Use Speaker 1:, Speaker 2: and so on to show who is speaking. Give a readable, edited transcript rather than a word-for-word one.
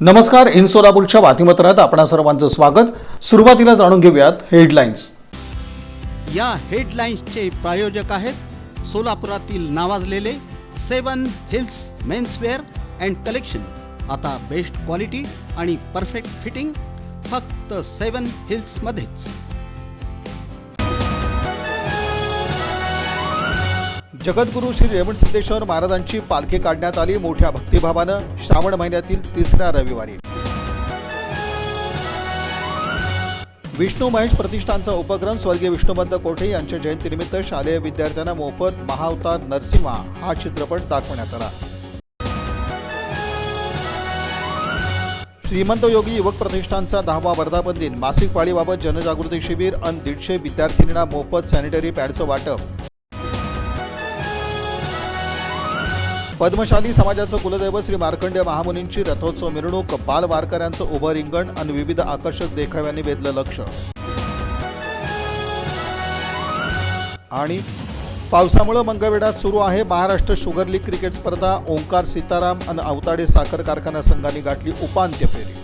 Speaker 1: नमस्कार. इन सोलापूरच्या बातमीपत्रात आपणा सर्वांचं स्वागत. सुरुवातीला जाणून घेऊयात हेडलाईन्स.
Speaker 2: या हेडलाईन्सचे प्रायोजक आहेत सोलापुरातील नावाजलेले 7 हिल्स मेन्सवेअर अँड कलेक्शन. आता बेस्ट क्वालिटी आणि परफेक्ट फिटिंग फक्त 7 हिल्स मध्येच.
Speaker 1: जगद्गुरू श्री रेवणसिद्धेश्वर महाराजांची पालखी काढण्यात आली मोठ्या भक्तिभावानं श्रावण महिन्यातील तिसऱ्या रविवारी. विष्णू महेश प्रतिष्ठानचा उपक्रम स्वर्गीय विष्णुपंत कोठे यांच्या जयंतीनिमित्त शालेय विद्यार्थ्यांना मोफत महाअवतार नरसिंहा हा चित्रपट दाखवण्यात आला. श्रीमंत योगी युवक प्रतिष्ठानचा 10वा वर्धापन दिन. मासिक पाळीबाबत जनजागृती शिबिर आणि 150 विद्यार्थिनींना मोफत सॅनिटरी पॅडचं वाटप. पद्मशाली समाजाचं कुलदैवत श्री मार्कंडेय महामुनींची रथोत्सव मिरवणूक. बाल वारकऱ्यांचं उभं रिंगण आणि विविध आकर्षक देखाव्यांनी वेधलं लक्ष. आणि पावसामुळे मंगळवेढ्यात सुरू आहे महाराष्ट्र शुगर लीग क्रिकेट स्पर्धा. ओंकार सीताराम आणि अवताडे साखर कारखाना संघांनी गाठली उपांत्य फेरी.